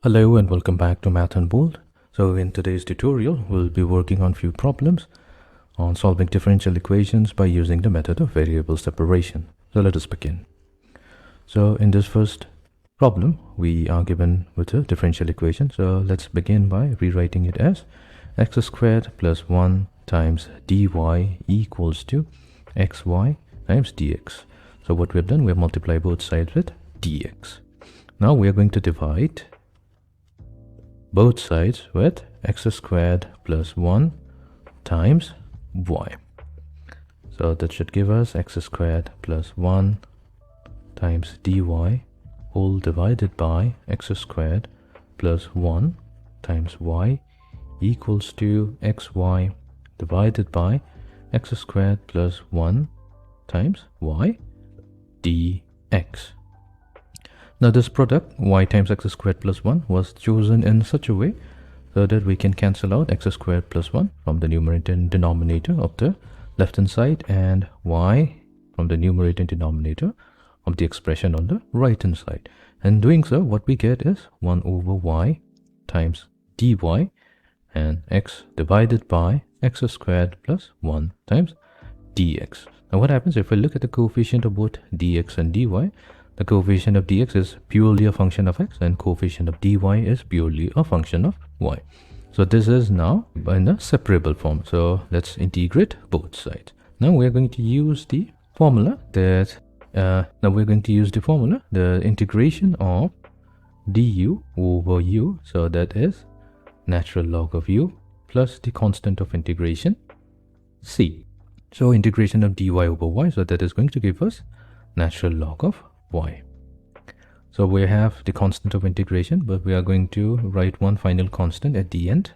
Hello and welcome back to MathandBolt. So in today's tutorial, we'll be working on few problems on solving differential equations by using the method of variable separation. So let us begin. So in this first problem, we are given with a differential equation. So let's begin by rewriting it as x squared plus 1 times dy equals to xy times dx. So what we have done, we have multiplied both sides with dx. Now we are going to divide both sides with x squared plus 1 times y. So that should give us x squared plus 1 times dy whole divided by x squared plus 1 times y equals to xy divided by x squared plus 1 times y dx. Now this product y times x squared plus 1 was chosen in such a way so that we can cancel out x squared plus 1 from the numerator and denominator of the left hand side and y from the numerator and denominator of the expression on the right hand side. And doing so, what we get is 1 over y times dy and x divided by x squared plus 1 times dx. Now what happens if we look at the coefficient of both dx and dy? The coefficient of dx is purely a function of x and coefficient of dy is purely a function of y. So this is now in a separable form. So let's integrate both sides. Now we're going to use the formula that the integration of du over u. So that is natural log of u plus the constant of integration c. So integration of dy over y. So that is going to give us natural log of y. So we have the constant of integration, but we are going to write one final constant at the end.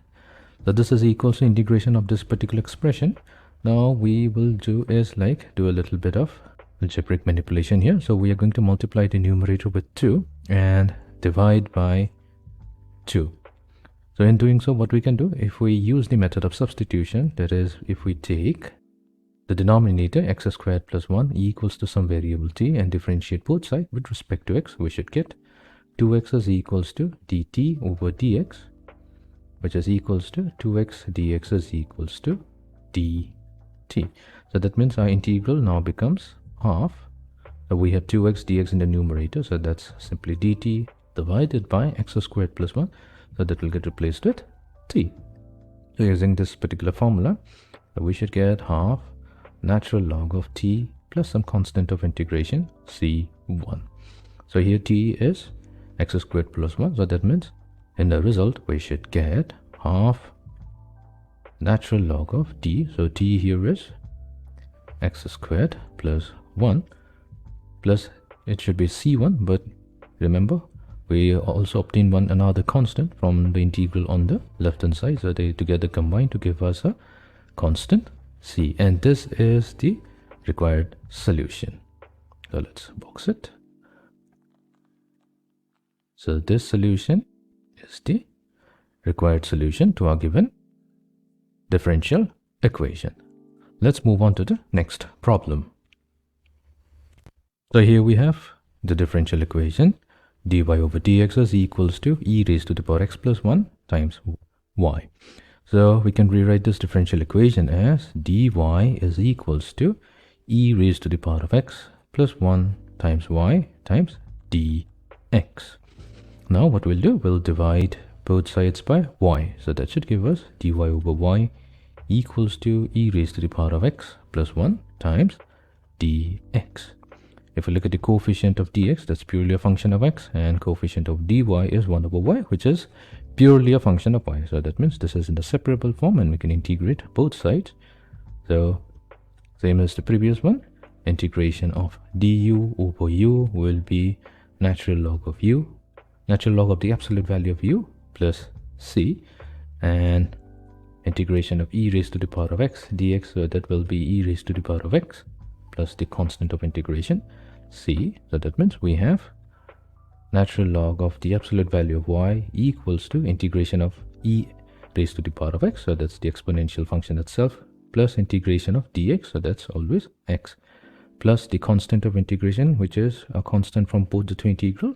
So this is equals to integration of this particular expression. Now we will do is do a little bit of algebraic manipulation here. So we are going to multiply the numerator with 2 and divide by 2. So in doing so, what we can do, if we use the method of substitution, that is, if we take the denominator x squared plus 1 equals to some variable t and differentiate both sides with respect to x, we should get 2x is equals to dt over dx, which is equals to 2x dx is equals to dt. So that means our integral now becomes half. So we have 2x dx in the numerator, so that's simply dt divided by x squared plus 1. So that will get replaced with t. So using this particular formula, we should get half natural log of t plus some constant of integration c1. So here t is x squared plus 1. So that means in the result we should get half natural log of t. So t here is x squared plus 1 plus it should be c1, but remember we also obtain another constant from the integral on the left hand side. So they together combine to give us a constant c, and this is the required solution. So let's box it. So this solution is the required solution to our given differential equation. Let's move on to the next problem. So here we have the differential equation. Dy over dx is equals to e raised to the power x plus 1 times y. So we can rewrite this differential equation as dy is equals to e raised to the power of x plus 1 times y times dx. Now what we'll do, we'll divide both sides by y. So that should give us dy over y equals to e raised to the power of x plus 1 times dx. If we look at the coefficient of dx, that's purely a function of x, and coefficient of dy is 1 over y, which is purely a function of y. So that means this is in the separable form and we can integrate both sides. So same as the previous one, integration of du over u will be natural log of u, natural log of the absolute value of u plus c, and integration of e raised to the power of x dx, so that will be e raised to the power of x plus the constant of integration c. So that means we have natural log of the absolute value of y equals to integration of e raised to the power of x, so that's the exponential function itself, plus integration of dx, so that's always x, plus the constant of integration, which is a constant from both the two integral,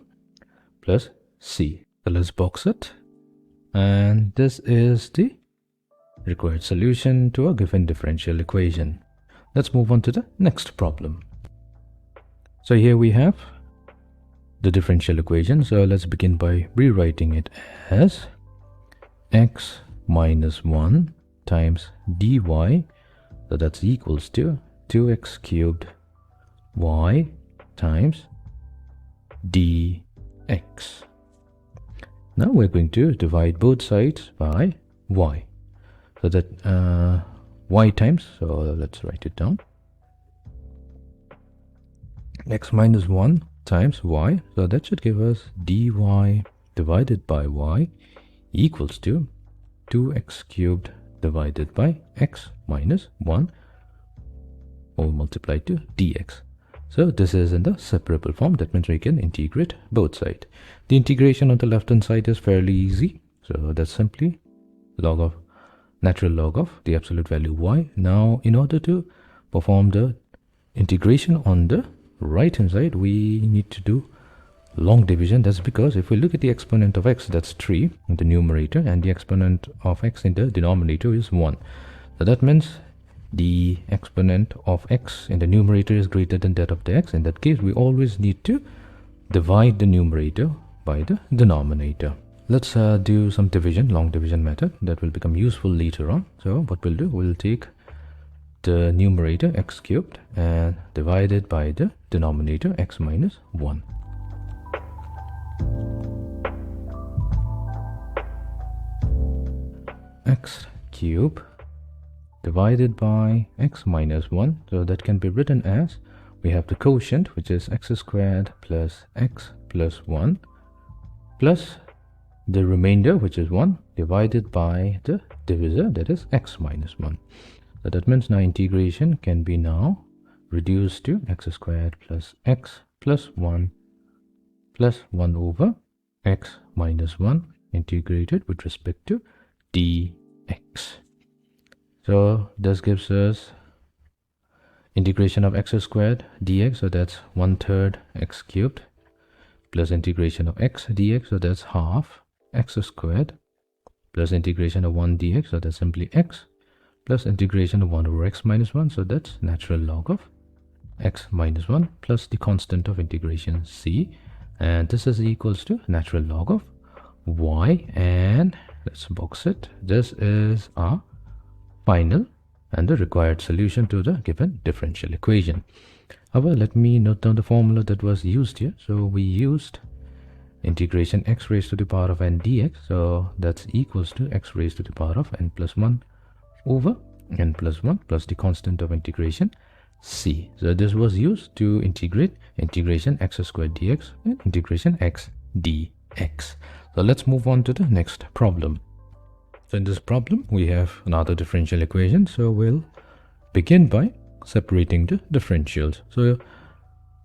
plus c. So let's box it. And this is the required solution to a given differential equation. Let's move on to the next problem. So here we have the differential equation. So let's begin by rewriting it as x minus 1 times dy. So that's equals to 2x cubed y times dx. Now we're going to divide both sides by y. So that y times, so let's write it down. X minus 1 times y, so that should give us dy divided by y equals to 2x cubed divided by x minus 1 all multiplied to dx. So this is in the separable form. That means we can integrate both sides. The integration on the left hand side is fairly easy. So that's simply natural log of the absolute value y. Now in order to perform the integration on the right hand side, we need to do long division. That's because if we look at the exponent of x, that's 3 in the numerator, and the exponent of x in the denominator is 1. So that means the exponent of x in the numerator is greater than that of the x. In that case, we always need to divide the numerator by the denominator. Let's do some division, long division method that will become useful later on. So what we'll do, we'll take the numerator x cubed and divide it by the denominator x minus 1. X cubed divided by x minus 1. So that can be written as, we have the quotient, which is x squared plus x plus 1 plus the remainder, which is 1, divided by the divisor, that is x minus 1. So that means now integration can be now reduced to x squared plus x plus 1 plus 1 over x minus 1 integrated with respect to dx. So this gives us integration of x squared dx, so that's 1/3 x cubed, plus integration of x dx, so that's half x squared, plus integration of 1 dx, so that's simply x, plus integration of 1 over x minus 1, so that's natural log of x minus 1 plus the constant of integration c, and this is equals to natural log of y. And let's box it. This is our final and the required solution to the given differential equation. However, let me note down the formula that was used here. So we used integration x raised to the power of n dx, so that's equals to x raised to the power of n plus 1 over n plus 1 plus the constant of integration c. So this was used to integrate integration x squared dx and integration x dx. So let's move on to the next problem. So in this problem, we have another differential equation. So we'll begin by separating the differentials. So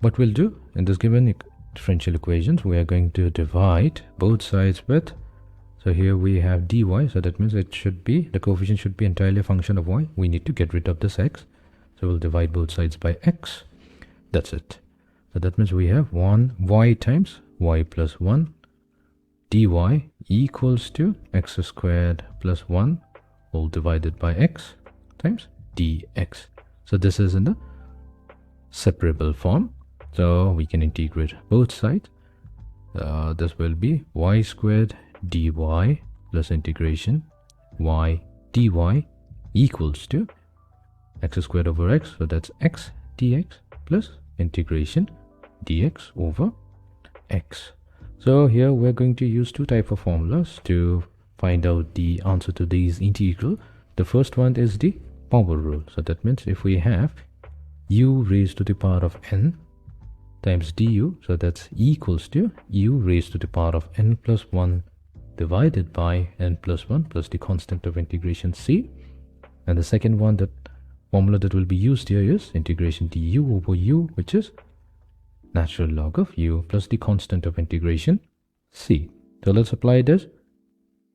what we'll do in this given differential equations, we are going to divide both sides with, so here we have dy, so that means it should be, the coefficient should be entirely a function of y. We need to get rid of this x. So we'll divide both sides by x. That's it. So that means we have 1 y times y plus 1 dy equals to x squared plus 1 all divided by x times dx. So this is in the separable form, so we can integrate both sides. This will be y squared dy plus integration y dy equals to x squared over x, so that's x dx plus integration dx over x. So here we're going to use two types of formulas to find out the answer to these integral. The first one is the power rule. So that means if we have u raised to the power of n times du, so that's equals to u raised to the power of n plus 1 divided by n plus 1 plus the constant of integration c. And the second one, that formula that will be used here is integration du over u, which is natural log of u plus the constant of integration c. So let's apply this,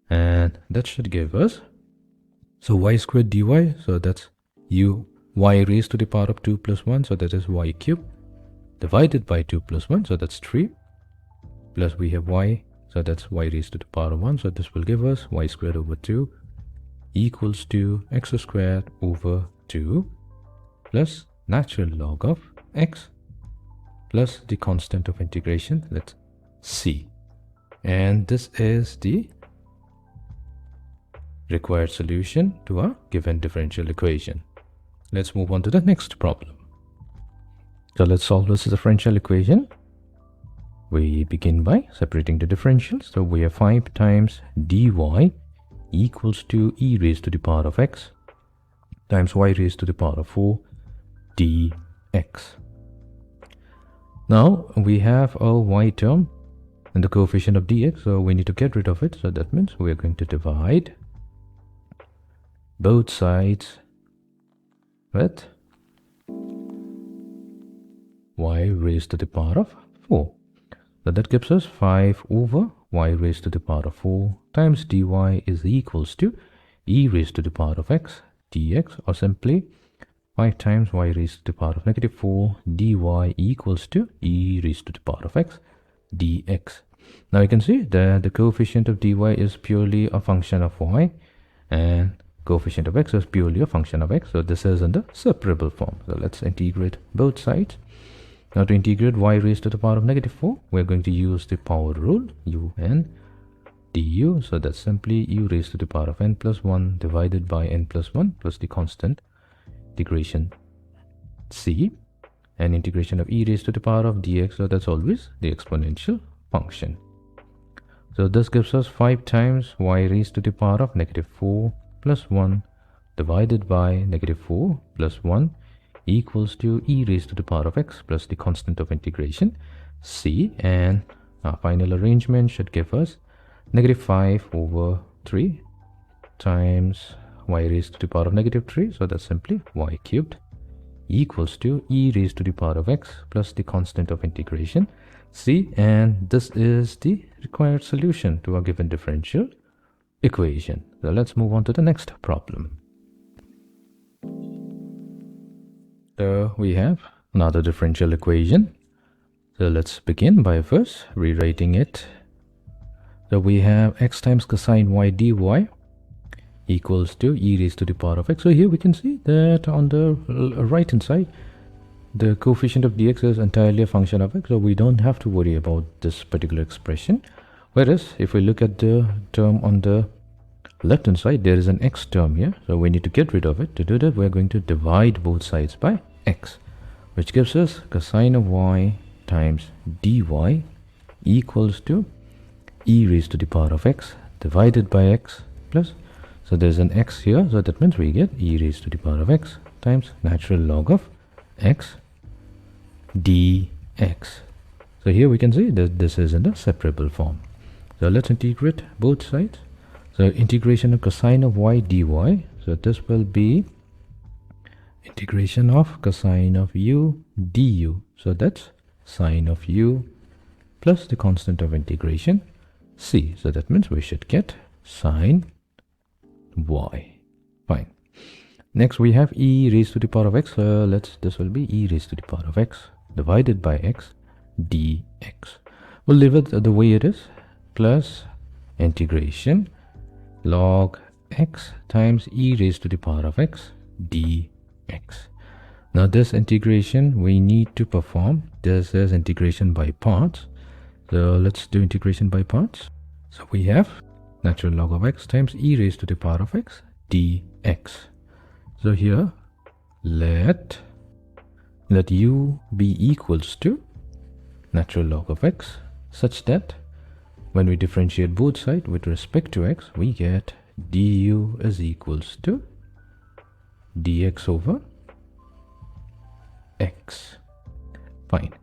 and that should give us, so y squared dy, so that's y raised to the power of 2 plus 1, so that is y cubed, divided by 2 plus 1, so that's 3, plus we have y So that's y raised to the power of 1. So this will give us y squared over 2 equals to x squared over 2 plus natural log of x plus the constant of integration, that's c. And this is the required solution to our given differential equation. Let's move on to the next problem. So let's solve this differential equation. We begin by separating the differentials. So we have 5 times dy equals to e raised to the power of x times y raised to the power of 4 dx. Now we have a y term and the coefficient of dx, so we need to get rid of it. So that means we are going to divide both sides with y raised to the power of 4. So that gives us 5 over y raised to the power of 4 times dy is equals to e raised to the power of x dx, or simply 5 times y raised to the power of negative 4 dy equals to e raised to the power of x dx. Now you can see that the coefficient of dy is purely a function of y and coefficient of x is purely a function of x. So this is in the separable form. So let's integrate both sides. Now to integrate y raised to the power of negative 4, we're going to use the power rule, un du. So that's simply u raised to the power of n plus 1 divided by n plus 1 plus the constant integration c, and integration of e raised to the power of dx. So that's always the exponential function. So this gives us 5 times y raised to the power of negative 4 plus 1 divided by negative 4 plus 1 equals to e raised to the power of x plus the constant of integration c, and our final arrangement should give us negative 5 over 3 times y raised to the power of negative 3. So that's simply y cubed equals to e raised to the power of x plus the constant of integration c, and this is the required solution to our given differential equation. So let's move on to the next problem. So we have another differential equation. So let's begin by first rewriting it. So we have x times cosine y dy equals to e raised to the power of x. So here we can see that on the right hand side the coefficient of dx is entirely a function of x, so we don't have to worry about this particular expression. Whereas if we look at the term on the left hand side, there is an x term here, so we need to get rid of it. To do that, we're going to divide both sides by x, which gives us cosine of y times dy equals to e raised to the power of x divided by x plus, so there's an x here, so that means we get e raised to the power of x times natural log of x dx. So here we can see that this is in the separable form. So let's integrate both sides. So integration of cosine of y dy, so this will be integration of cosine of u du. So that's sine of u plus the constant of integration c. So that means we should get sine y. Fine. Next we have e raised to the power of x. This will be e raised to the power of x divided by x dx. We'll leave it the way it is, plus integration log x times e raised to the power of x dx. Now this integration we need to perform. This is integration by parts. So let's do integration by parts. So we have natural log of x times e raised to the power of x dx. So here let u be equals to natural log of x, such that when we differentiate both sides with respect to x, we get du is equals to dx over x. Fine.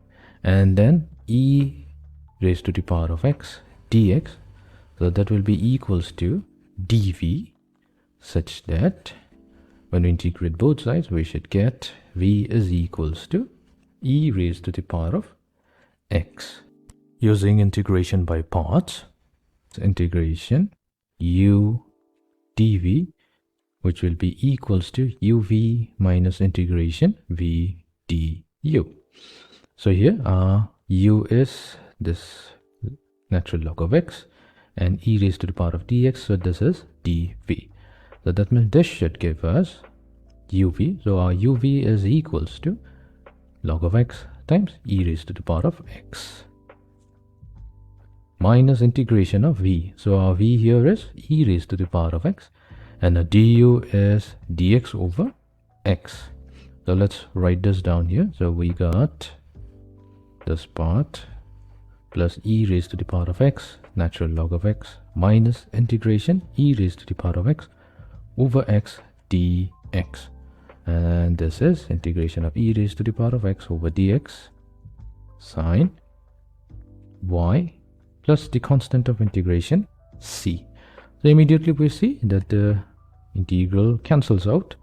And then e raised to the power of x dx, so that will be equals to dv, such that when we integrate both sides, we should get v is equals to e raised to the power of x. Using integration by parts, integration u dv, which will be equals to uv minus integration v du. So here u is this natural log of x, and e raised to the power of dx, so this is dv. So that means this should give us uv. So our uv is equals to log of x times e raised to the power of x minus integration of v. So our v here is e raised to the power of x, and the du is dx over x. So let's write this down here. So we got this part plus e raised to the power of x, natural log of x, minus integration e raised to the power of x over x dx. And this is integration of e raised to the power of x over dx sine y plus the constant of integration c. So immediately we see that the integral cancels out,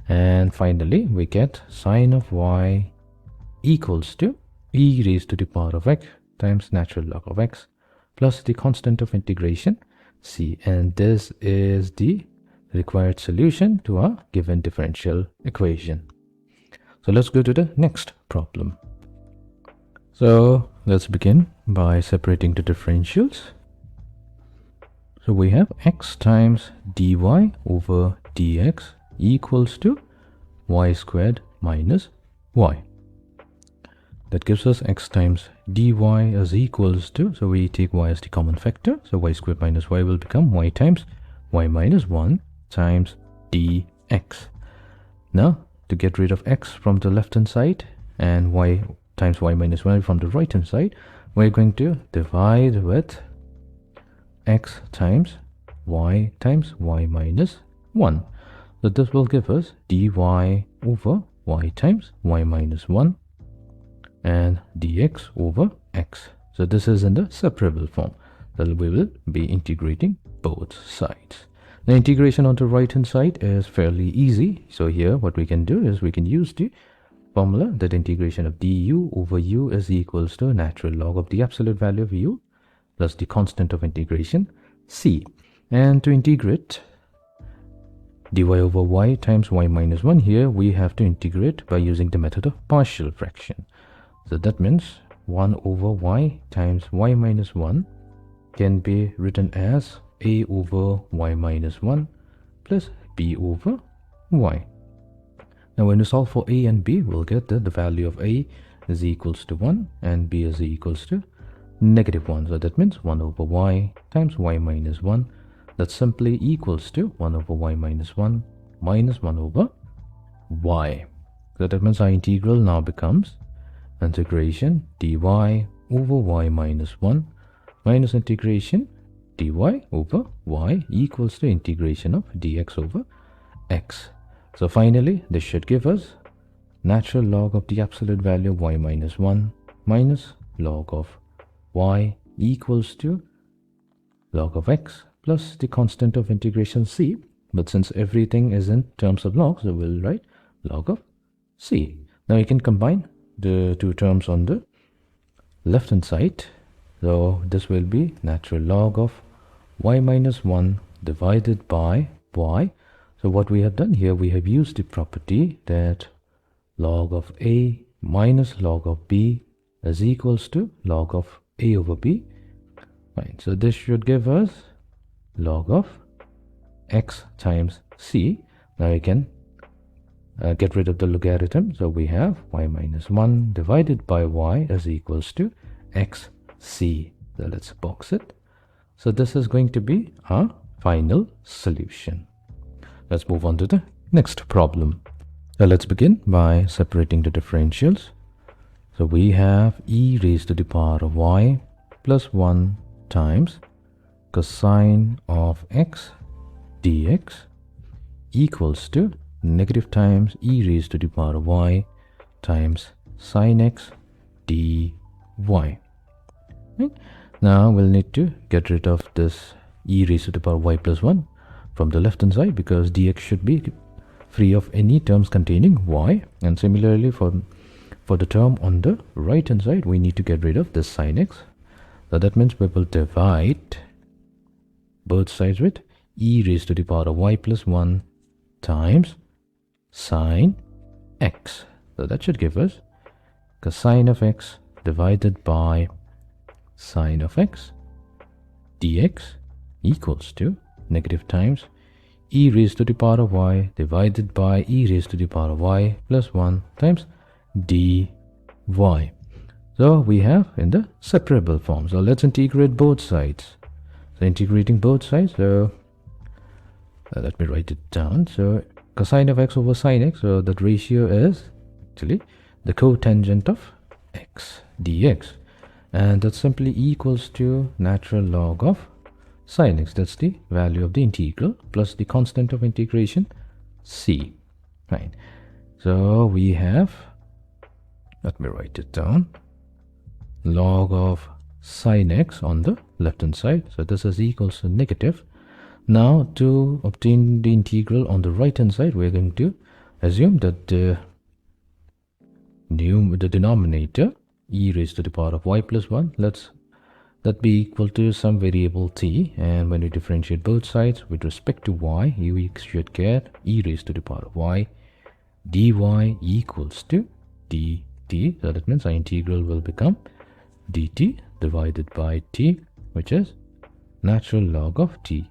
and finally we get sine of y equals to e raised to the power of x times natural log of x plus the constant of integration c. And this is the required solution to our given differential equation. So let's go to the next problem. So let's begin by separating the differentials. So we have x times dy over dx equals to y squared minus y. That gives us x times dy is equals to, so we take y as the common factor, so y squared minus y will become y times y minus 1 times dx. Now to get rid of x from the left hand side and y times y minus 1 from the right hand side, we're going to divide with x times y minus 1. So this will give us dy over y times y minus 1 and dx over x. So this is in the separable form. So we will be integrating both sides. The integration on the right hand side is fairly easy. So here what we can do is we can use the formula that integration of du over u is equals to natural log of the absolute value of u plus the constant of integration c. And to integrate dy over y times y minus 1, here we have to integrate by using the method of partial fraction. So that means 1 over y times y minus 1 can be written as a over y minus 1 plus b over y. Now when we solve for a and b, we'll get that the value of a is equals to 1 and b is equals to negative 1. So that means 1 over y times y minus 1. That simply equals to 1 over y minus 1 minus 1 over y. So that means our integral now becomes integration dy over y minus 1 minus integration dy over y equals to integration of dx over x. So finally this should give us natural log of the absolute value of y minus 1 minus log of y equals to log of x plus the constant of integration c. But since everything is in terms of log, so we'll write log of c. Now you can combine the two terms on the left hand side. So this will be natural log of y minus 1 divided by y. So what we have done here, we have used the property that log of a minus log of b is equals to log of a over b. Fine. So this should give us log of x times c. Now you can get rid of the logarithm. So we have y minus 1 divided by y is equals to xc. So let's box it. So this is going to be our final solution. Let's move on to the next problem. So let's begin by separating the differentials. So we have e raised to the power of y plus 1 times cosine of x dx equals to negative times e raised to the power of y times sine x dy. Right? Now we'll need to get rid of this e raised to the power of y plus 1 from the left hand side, because dx should be free of any terms containing y, and similarly for the term on the right hand side we need to get rid of this sine x. So that means we will divide both sides with e raised to the power of y plus 1 times sine x. So that should give us cosine of x divided by sine of x dx equals to negative times e raised to the power of y divided by e raised to the power of y plus 1 times dy. So we have in the separable form. So let's integrate both sides. So integrating both sides, so let me write it down. So cosine of x over sine x, so that ratio is actually the cotangent of x dx, and that simply equals to natural log of sine x. That's the value of the integral plus the constant of integration c. Right. So we have, let me write it down, log of sine x on the left hand side. So this is equals to negative. Now to obtain the integral on the right hand side, we're going to assume that the denominator e raised to the power of y plus 1, let's that be equal to some variable t, and when we differentiate both sides with respect to y, you should get e raised to the power of y dy equals to dt. So that means our integral will become dt divided by t, which is natural log of t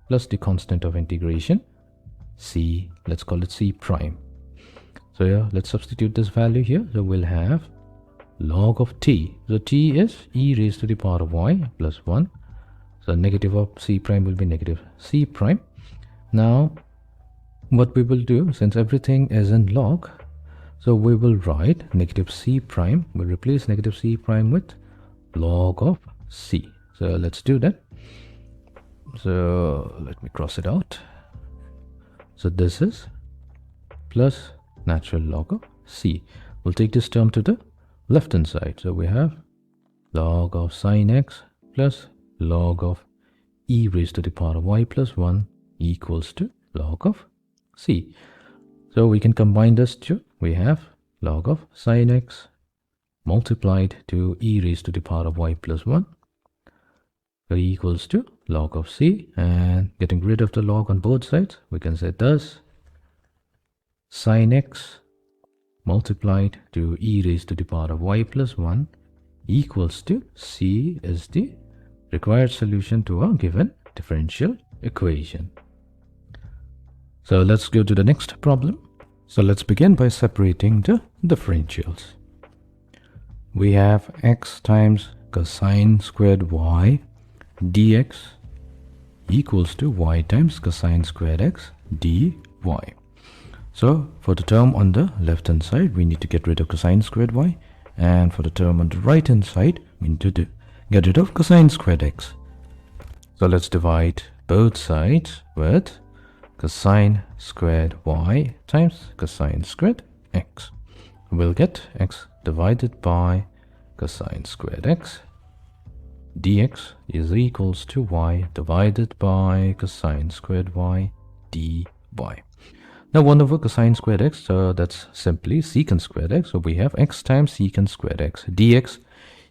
plus the constant of integration c, let's call it c prime. So yeah, let's substitute this value here. So we'll have log of t. So t is e raised to the power of y plus 1. So negative of c prime will be negative c prime. Now what we will do, since everything is in log, so we will write negative c prime. We'll replace negative c prime with log of c. So let's do that. So let me cross it out. So this is plus natural log of c. We'll take this term to the left hand side. So we have log of sine x plus log of e raised to the power of y plus 1 equals to log of c. So we can combine this two. We have log of sine x multiplied to e raised to the power of y plus 1 equals to log of c, and getting rid of the log on both sides, we can say thus sine x multiplied to e raised to the power of y plus 1 equals to c is the required solution to our given differential equation. So let's go to the next problem. So let's begin by separating the differentials. We have x times cosine squared y dx equals to y times cosine squared x dy. So for the term on the left hand side, we need to get rid of cosine squared y, and for the term on the right hand side, we need to get rid of cosine squared x. So let's divide both sides with cosine squared y times cosine squared x. We'll get x divided by cosine squared x dx is equals to y divided by cosine squared y dy. Now 1 over cosine squared x, so that's simply secant squared x. So we have x times secant squared x dx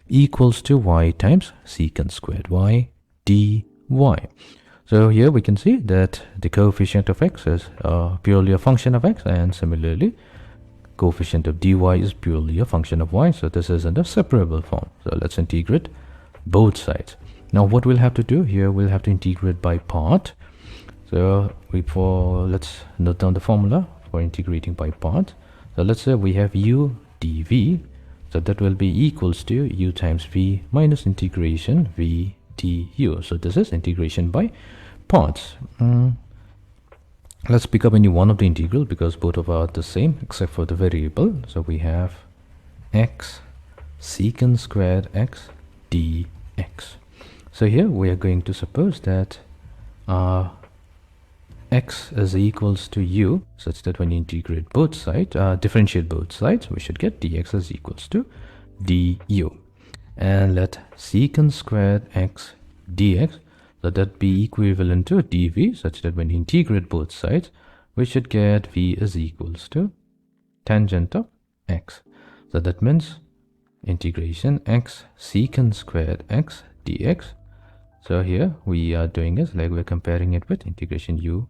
equals to y times secant squared y dy. So here we can see that the coefficient of x is purely a function of x, and similarly coefficient of dy is purely a function of y. So this is in the separable form. So let's integrate both sides. Now what we'll have to do here, we'll have to integrate by part. So let's note down the formula for integrating by part. So let's say we have u dv, so that will be equals to u times v minus integration v du. So this is integration by parts. Let's pick up any one of the integral because both of are the same except for the variable. So we have x secant squared x dx. So here we are going to suppose that x is equals to u, such that when you integrate both sides, differentiate both sides, we should get dx is equals to du. And let secant squared x dx, so that be equivalent to dv, such that when you integrate both sides, we should get v is equals to tangent of x. So that means integration x secant squared x dx. So here we are doing is like we're comparing it with integration u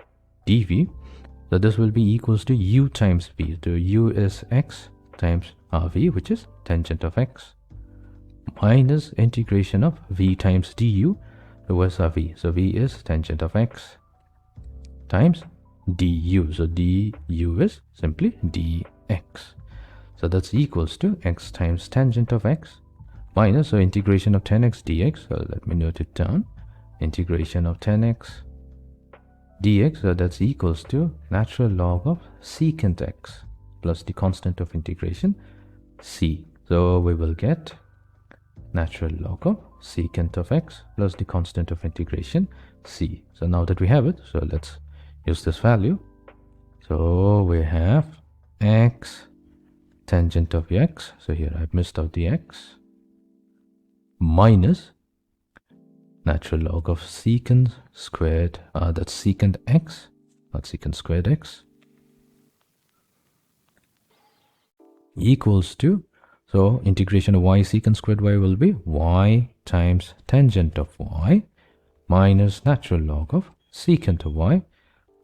dv. So this will be equals to u times v. So u is x times rv, which is tangent of x, minus integration of v times du. where's our v? So v is tangent of x times du. So du is simply dx. So that's equals to x times tangent of x minus, so integration of 10x dx. So let me note it down. Integration of 10x dx, so that's equals to natural log of secant x plus the constant of integration c. So we will get natural log of secant of x plus the constant of integration c. So now that we have it, so let's use this value. So we have x tangent of x, so here I've missed out the x, minus natural log of secant squared, that's secant x, not secant squared x, equals to, so integration of y secant squared y will be y times tangent of y minus natural log of secant of y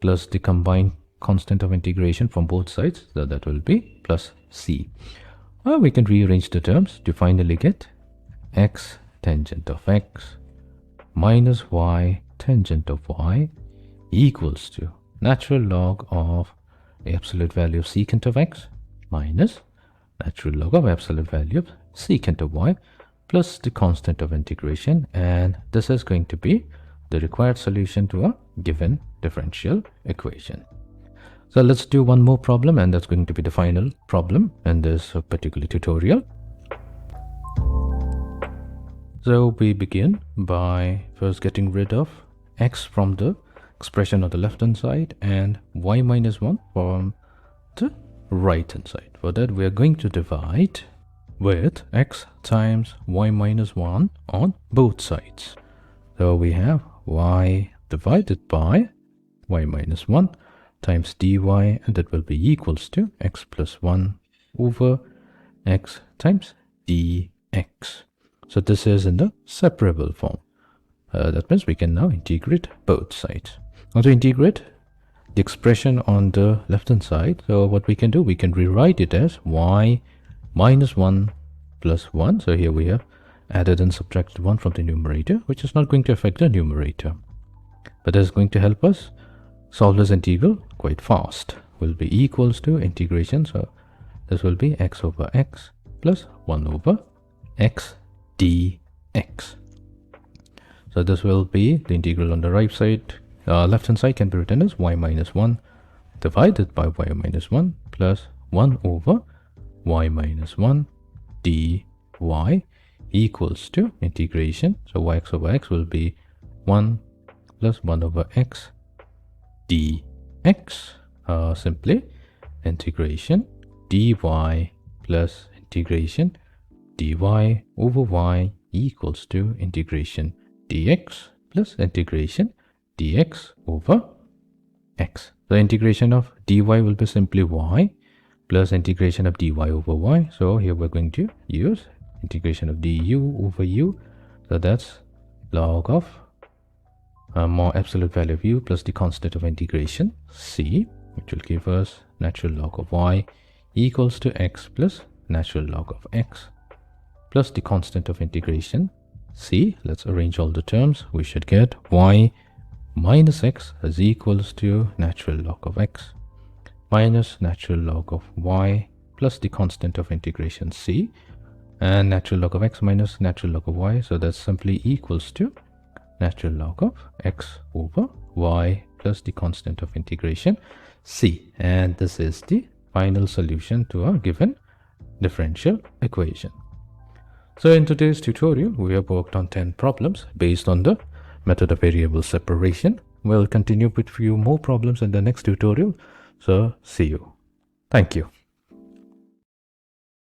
plus the combined constant of integration from both sides, so that will be plus c. Or we can rearrange the terms to finally get x tangent of x minus y tangent of y equals to natural log of absolute value of secant of x minus natural log of absolute value of secant of y plus the constant of integration, and this is going to be the required solution to a given differential equation. So let's do one more problem, and that's going to be the final problem in this particular tutorial. So we begin by first getting rid of x from the expression on the left hand side and y minus 1 from the right hand side. For that, we are going to divide with x times y minus 1 on both sides. So we have y divided by y minus 1 times dy, and that will be equals to x plus 1 over x times dx. So this is in the separable form. That means we can now integrate both sides. Now to integrate the expression on the left hand side, so what we can do, we can rewrite it as y minus 1 plus 1. So here we have added and subtracted 1 from the numerator, which is not going to affect the numerator, but is going to help us solve this integral quite fast. Will be equals to integration, so this will be x over x plus 1 over x dx. So this will be the integral on the right side, left hand side can be written as y minus 1 divided by y minus 1 plus 1 over y minus 1 dy equals to integration. So yx over x will be 1 plus 1 over x dx. Simply integration dy plus integration dy over y equals to integration dx plus integration dx over x. The integration of dy will be simply y plus integration of dy over y. So here we're going to use integration of du over u. So that's log of more absolute value of u plus the constant of integration c, which will give us natural log of y equals to x plus natural log of x plus the constant of integration c. Let's arrange all the terms. We should get y minus x is equals to natural log of x minus natural log of y plus the constant of integration c, and natural log of x minus natural log of y. So that's simply equals to natural log of x over y plus the constant of integration c. And this is the final solution to a given differential equation. So in today's tutorial, we have worked on 10 problems based on the method of variable separation. We'll continue with few more problems in the next tutorial. So see you. Thank you.